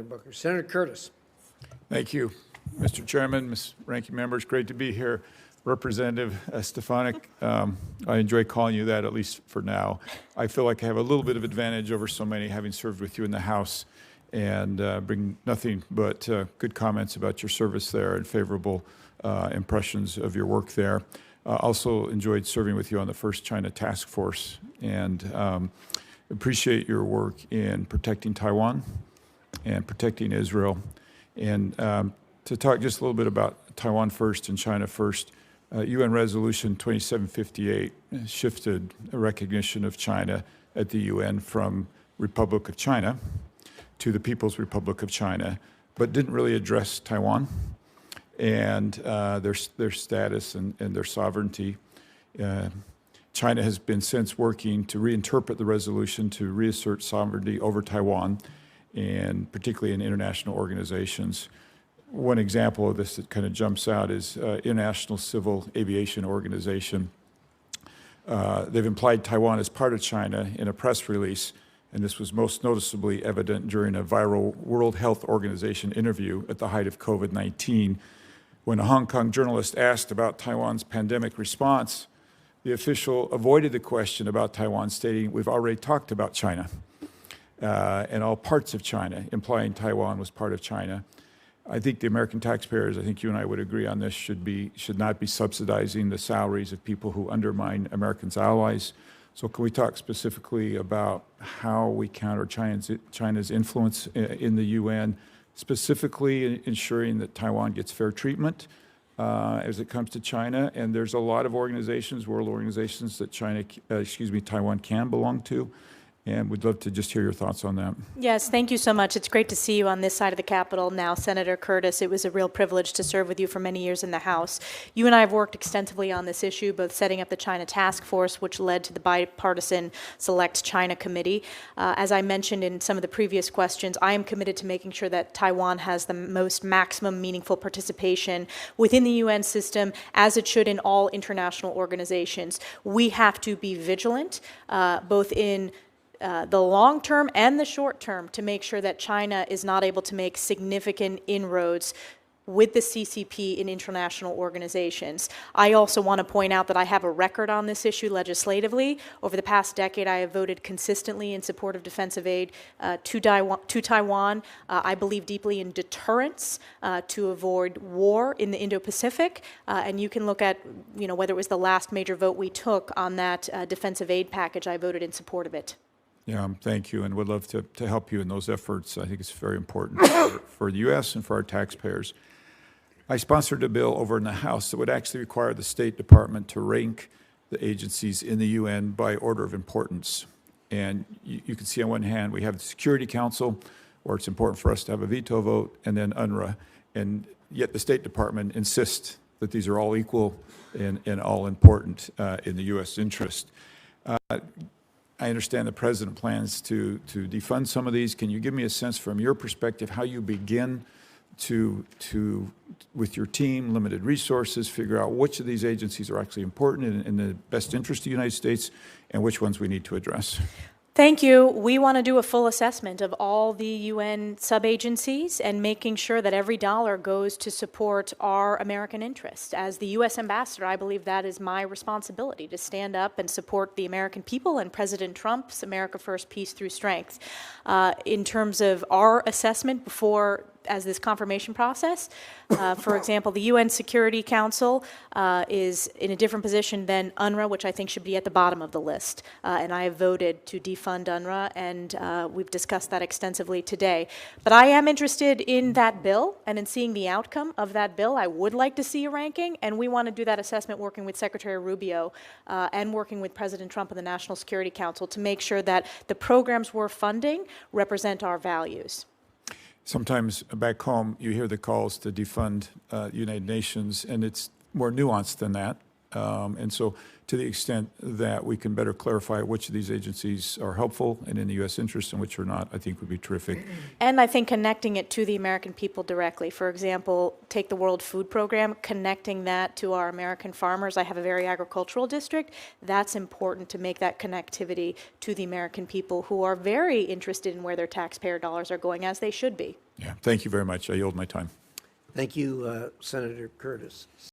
Booker. Senator Curtis. Thank you, Mr. Chairman, Ms. Ranking Members. Great to be here. Representative Stefanik, I enjoy calling you that, at least for now. I feel like I have a little bit of advantage over so many, having served with you in the House, and bring nothing but good comments about your service there and favorable impressions of your work there. Also enjoyed serving with you on the first China Task Force, and appreciate your work in protecting Taiwan and protecting Israel. And to talk just a little bit about Taiwan first and China first, UN Resolution 2758 shifted a recognition of China at the UN from Republic of China to the People's Republic of China, but didn't really address Taiwan and their status and their sovereignty. China has been since working to reinterpret the resolution to reassert sovereignty over Taiwan, and particularly in international organizations. One example of this that kind of jumps out is International Civil Aviation Organization. They've implied Taiwan as part of China in a press release, and this was most noticeably evident during a viral World Health Organization interview at the height of COVID-19. When a Hong Kong journalist asked about Taiwan's pandemic response, the official avoided the question about Taiwan, stating, "We've already talked about China." And all parts of China, implying Taiwan was part of China. I think the American taxpayers, I think you and I would agree on this, should not be subsidizing the salaries of people who undermine Americans' allies. So can we talk specifically about how we counter China's influence in the UN, specifically ensuring that Taiwan gets fair treatment as it comes to China? And there's a lot of organizations, world organizations, that Taiwan can belong to. And we'd love to just hear your thoughts on that. Yes, thank you so much. It's great to see you on this side of the Capitol now, Senator Curtis. It was a real privilege to serve with you for many years in the House. You and I have worked extensively on this issue, both setting up the China Task Force, which led to the bipartisan Select China Committee. As I mentioned in some of the previous questions, I am committed to making sure that Taiwan has the most maximum meaningful participation within the UN system, as it should in all international organizations. We have to be vigilant, both in the long term and the short term, to make sure that China is not able to make significant inroads with the CCP in international organizations. I also want to point out that I have a record on this issue legislatively. Over the past decade, I have voted consistently in support of defensive aid to Taiwan. I believe deeply in deterrence to avoid war in the Indo-Pacific. And you can look at, whether it was the last major vote we took on that defensive aid package, I voted in support of it. Yeah, thank you, and would love to help you in those efforts. I think it's very important for the U.S. and for our taxpayers. I sponsored a bill over in the House that would actually require the State Department to rank the agencies in the UN by order of importance. And you can see on one hand, we have the Security Council, where it's important for us to have a veto vote, and then UNRWA. And yet the State Department insists that these are all equal and all important in the U.S. interest. I understand the President plans to defund some of these. Can you give me a sense from your perspective how you begin to with your team, limited resources, figure out which of these agencies are actually important in the best interest of the United States and which ones we need to address? Thank you. We want to do a full assessment of all the UN sub-agencies and making sure that every dollar goes to support our American interests. As the U.S. ambassador, I believe that is my responsibility, to stand up and support the American people and President Trump's America First, Peace Through Strength. In terms of our assessment as this confirmation process. For example, the UN Security Council is in a different position than UNRWA, which I think should be at the bottom of the list. And I have voted to defund UNRWA, and we've discussed that extensively today. But I am interested in that bill and in seeing the outcome of that bill. I would like to see a ranking, and we want to do that assessment working with Secretary Rubio and working with President Trump and the National Security Council to make sure that the programs we're funding represent our values. Sometimes back home, you hear the calls to defund United Nations, and it's more nuanced than that. And so to the extent that we can better clarify which of these agencies are helpful and in the U.S. interest and which are not, I think would be terrific. And I think connecting it to the American people directly. For example, take the World Food Program, connecting that to our American farmers. I have a very agricultural district. That's important to make that connectivity to the American people, who are very interested in where their taxpayer dollars are going, as they should be. Yeah, thank you very much. I yield my time. Thank you, Senator Curtis.